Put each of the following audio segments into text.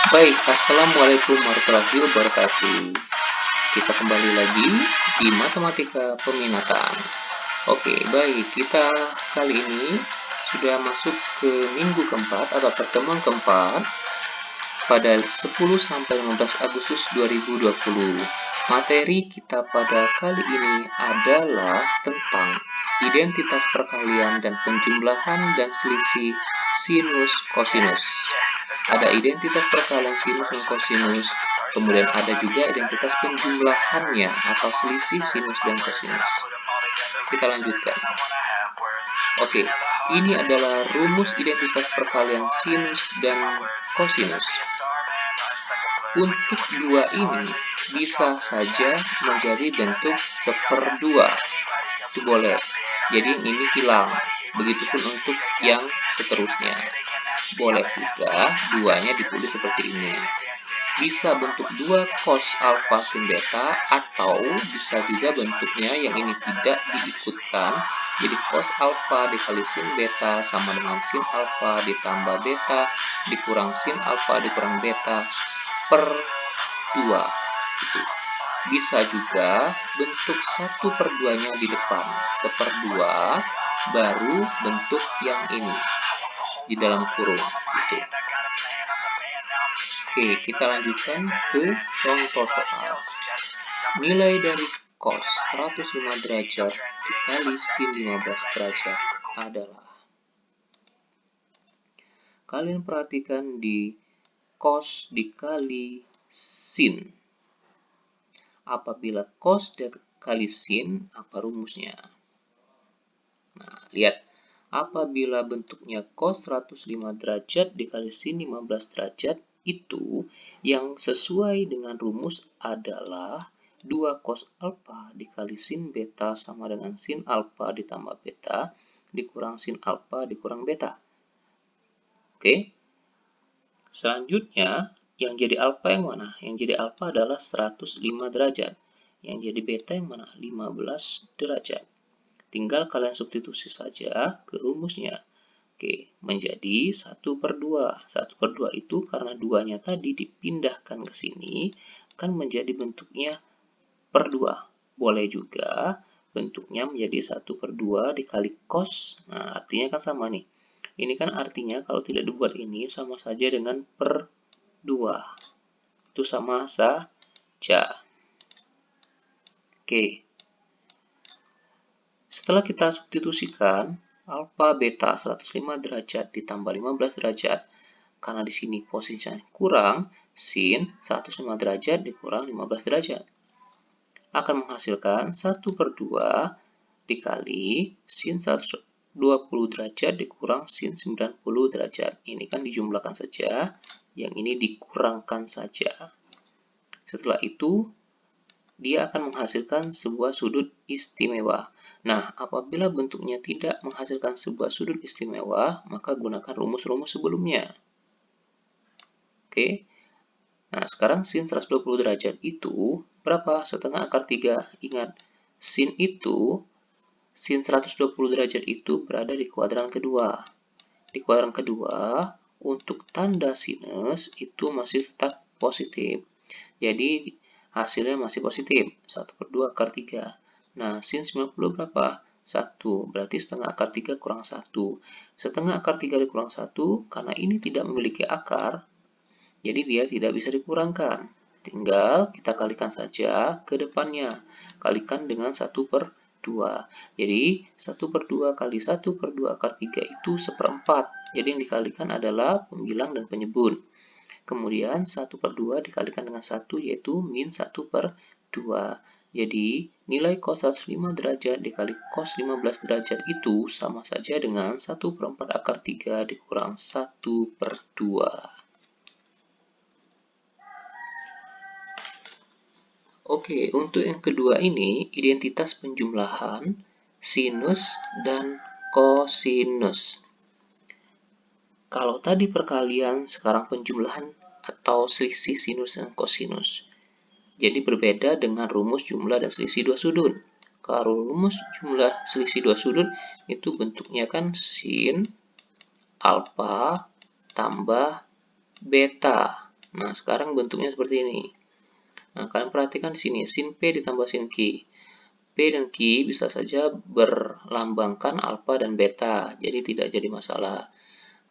Baik, Assalamualaikum warahmatullahi wabarakatuh. Kita kembali lagi di Matematika Peminatan. Oke, baik. Kita kali ini sudah masuk ke minggu keempat atau pertemuan keempat pada 10-15 Agustus 2020. Materi kita pada kali ini adalah tentang identitas perkalian dan penjumlahan dan selisih sinus kosinus. Ada identitas perkalian sinus dan kosinus, kemudian ada juga identitas penjumlahannya atau selisih sinus dan kosinus. Kita lanjutkan. Oke, ini adalah rumus identitas perkalian sinus dan kosinus. Untuk dua ini bisa saja menjadi bentuk seperdua. Itu boleh. Jadi ini hilang. Begitupun untuk yang seterusnya. Boleh juga duanya ditulis seperti ini. Bisa bentuk 2 cos alpha sin beta, atau bisa juga bentuknya yang ini tidak diikutkan. Jadi cos alpha dikali sin beta sama dengan sin alpha ditambah beta dikurang sin alpha dikurang beta per 2. Gitu. Bisa juga bentuk 1/2-nya di depan, seperdua, baru bentuk yang ini di dalam kurung. Gitu. Oke, kita lanjutkan ke contoh soal. Nilai dari cos 105 derajat dikali sin 15 derajat adalah. Kalian perhatikan di cos dikali sin. Apabila cos dikali sin, apa rumusnya? Nah, lihat. Apabila bentuknya cos 105 derajat dikali sin 15 derajat, itu yang sesuai dengan rumus adalah 2 cos alpha dikali sin beta sama dengan sin alpha ditambah beta dikurang sin alpha dikurang beta. Oke. Selanjutnya, yang jadi alpha yang mana? Yang jadi alpha adalah 105 derajat. Yang jadi beta yang mana? 15 derajat. Tinggal kalian substitusi saja ke rumusnya. Oke, menjadi 1/2. 1/2 itu karena duanya tadi dipindahkan ke sini, kan menjadi bentuknya per 2. Boleh juga bentuknya menjadi 1/2 dikali cos. Nah, artinya kan sama nih. Ini kan artinya kalau tidak dibuat ini sama saja dengan per 2. Itu sama saja. Oke. Setelah kita substitusikan alfa beta 105 derajat ditambah 15 derajat, karena di sini posisinya kurang, sin 105 derajat dikurang 15 derajat akan menghasilkan 1/2 dikali sin 120 derajat dikurang sin 90 derajat. Ini kan dijumlahkan saja, yang ini dikurangkan saja. Setelah itu, dia akan menghasilkan sebuah sudut istimewa. Nah, apabila bentuknya tidak menghasilkan sebuah sudut istimewa, maka gunakan rumus-rumus sebelumnya. Oke. Nah, sekarang sin 120 derajat itu berapa? Setengah akar 3. Ingat, sin 120 derajat itu berada di kuadran kedua. Di kuadran kedua, untuk tanda sinus itu masih tetap positif. Jadi, hasilnya masih positif, 1/2 akar 3. Nah, sin 90 berapa? 1, berarti setengah akar 3 kurang 1. Setengah akar 3 dikurang 1, karena ini tidak memiliki akar, jadi dia tidak bisa dikurangkan. Tinggal kita kalikan saja ke depannya. Kalikan dengan 1/2. Jadi, 1/2 kali 1/2 akar 3 itu 1/4. Jadi yang dikalikan adalah pembilang dan penyebut. Kemudian 1/2 dikalikan dengan 1 yaitu min 1/2. Jadi nilai cos 105 derajat dikali cos 15 derajat itu sama saja dengan 1/4 akar 3 dikurang 1/2. Oke, untuk yang kedua ini identitas penjumlahan sinus dan kosinus. Kalau tadi perkalian, sekarang penjumlahan atau selisih sinus dan kosinus. Jadi berbeda dengan rumus jumlah dan selisih dua sudut. Kalau rumus jumlah selisih dua sudut itu bentuknya kan sin alfa tambah beta. Nah, sekarang bentuknya seperti ini. Nah, kalian perhatikan di sini, sin P ditambah sin Q. P dan Q bisa saja berlambangkan alfa dan beta, jadi tidak jadi masalah.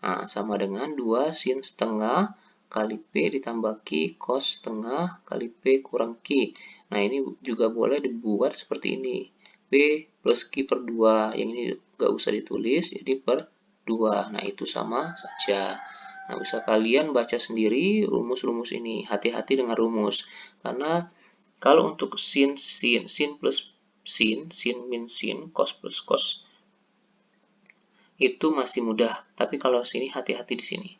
Nah, sama dengan 2 sin setengah kali P ditambah Q cos setengah kali P kurang Q. Nah, ini juga boleh dibuat seperti ini. P plus Q per 2. Yang ini nggak usah ditulis, jadi per 2. Nah, itu sama saja. Nah, bisa kalian baca sendiri rumus-rumus ini. Hati-hati dengan rumus. Karena kalau untuk sin plus sin min sin, cos plus cos, itu masih mudah. Tapi kalau sini hati-hati di sini.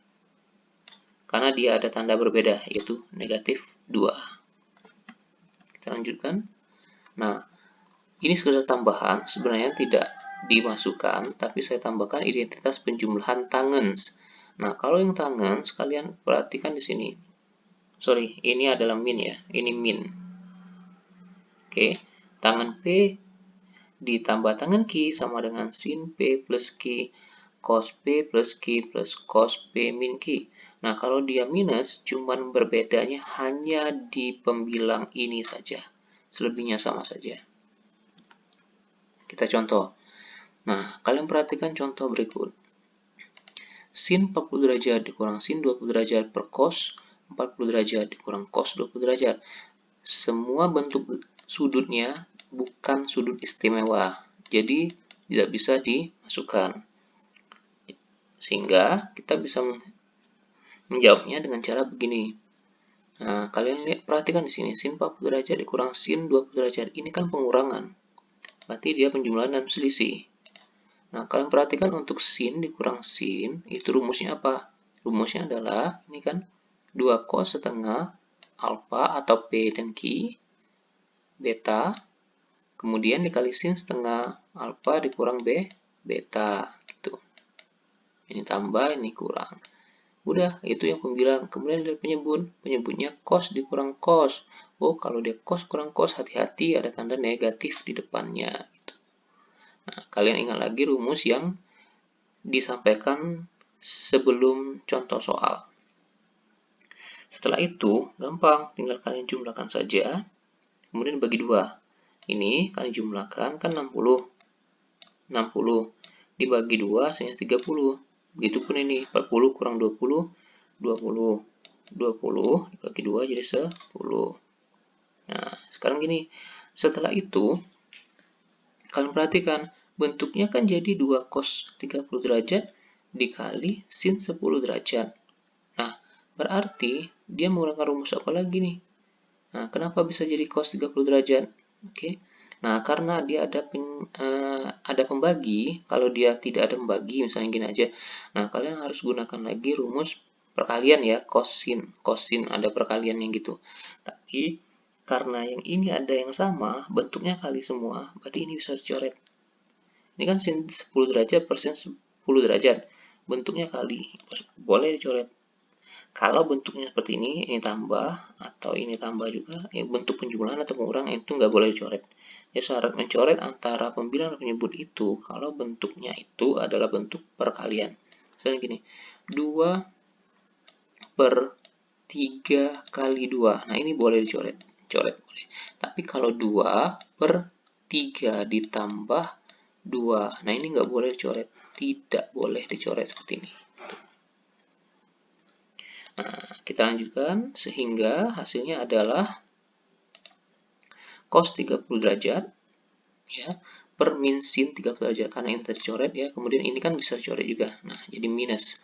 Karena dia ada tanda berbeda, yaitu negatif 2. Kita lanjutkan. Nah, ini sekedar tambahan, sebenarnya tidak dimasukkan, tapi saya tambahkan identitas penjumlahan tangens. Nah, kalau yang tangens, kalian perhatikan di sini. Sorry, ini adalah min ya, ini min. Oke, tangan P ditambah tangan Q sama dengan sin P plus Q cos P plus Q plus cos P min Q. Nah, kalau dia minus, cuman berbedanya hanya di pembilang ini saja. Selebihnya sama saja. Kita contoh. Nah, kalian perhatikan contoh berikut. Sin 40 derajat dikurang sin 20 derajat per cos 40 derajat dikurang cos 20 derajat. Semua bentuk sudutnya bukan sudut istimewa, jadi tidak bisa dimasukkan. Sehingga kita bisa menjawabnya dengan cara begini. Nah, kalian lihat, perhatikan di sini, sin 40 derajat dikurang sin 20 derajat. Ini kan pengurangan. Berarti dia penjumlahan dan selisih. Nah, kalian perhatikan untuk sin dikurang sin, itu rumusnya apa? Rumusnya adalah, ini kan 2 cos setengah alfa atau P dan Q, beta, kemudian dikali sin setengah alfa dikurang beta, gitu. Ini tambah, ini kurang. Udah, itu yang pembilang. Kemudian dari penyebutnya cos dikurang cos. Oh, kalau dia cos kurang cos, hati-hati ada tanda negatif di depannya. Gitu. Nah, kalian ingat lagi rumus yang disampaikan sebelum contoh soal. Setelah itu, gampang, tinggal kalian jumlahkan saja, kemudian bagi 2. Ini kalian jumlahkan, kan 60. 60 dibagi 2 hasilnya 30. Begitupun ini, 40 kurang 20, 20. 20 dibagi 2 jadi 10. Nah, sekarang gini, setelah itu, kalian perhatikan, bentuknya kan jadi 2 cos 30 derajat dikali sin 10 derajat. Nah, berarti dia menggunakan rumus apa lagi nih? Nah, kenapa bisa jadi cos 30 derajat? Oke. Nah, karena dia ada pembagi, kalau dia tidak ada pembagi, misalnya gini aja. Nah, kalian harus gunakan lagi rumus perkalian ya, cosin. Cosin ada perkaliannya gitu. Tapi, karena yang ini ada yang sama, bentuknya kali semua, berarti ini bisa dicoret. Ini kan sin 10 derajat per sin 10 derajat. Bentuknya kali, boleh dicoret. Kalau bentuknya seperti ini tambah, atau ini tambah juga, ya bentuk penjumlahan atau pengurangan itu nggak boleh dicoret. Ya, syarat mencoret antara pembilang dan penyebut itu, kalau bentuknya itu adalah bentuk perkalian. Misalnya gini, 2 per 3 kali 2. Nah, ini boleh dicoret. Coret boleh. Tapi kalau 2 per 3 ditambah 2, nah ini nggak boleh dicoret. Tidak boleh dicoret seperti ini. Nah, kita lanjutkan sehingga hasilnya adalah cos 30 derajat ya per min sin 30 derajat, karena ini tadi coret ya, kemudian ini kan bisa coret juga. Nah, jadi minus.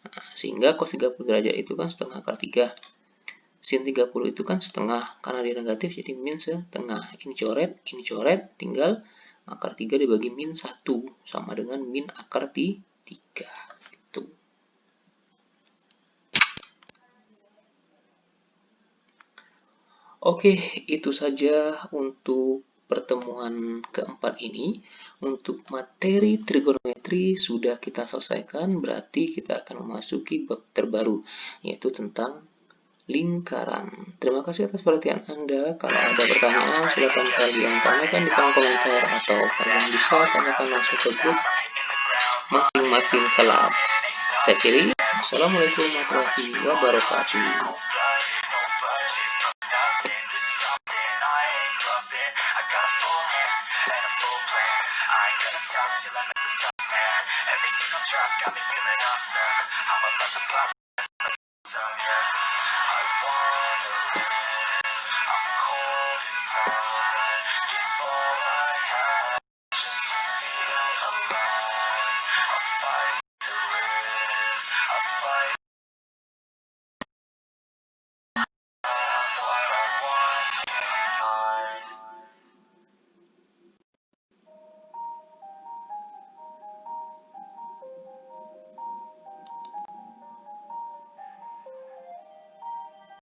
Nah, sehingga cos 30 derajat itu kan setengah akar 3. Sin 30 itu kan setengah, karena dia negatif jadi min setengah. Ini coret, tinggal akar 3 dibagi min 1 sama dengan min akar 3. Itu. Oke, itu saja untuk pertemuan keempat ini. Untuk materi trigonometri sudah kita selesaikan, berarti kita akan memasuki bab terbaru, yaitu tentang lingkaran. Terima kasih atas perhatian Anda. Kalau ada pertanyaan, silakan kalian tanyakan di kolom komentar, atau kalian bisa tanyakan langsung ke grup masing-masing kelas. Saya kiri, Assalamualaikum warahmatullahi wabarakatuh. Every single drop got me feeling awesome. I'm about to pop some, yeah.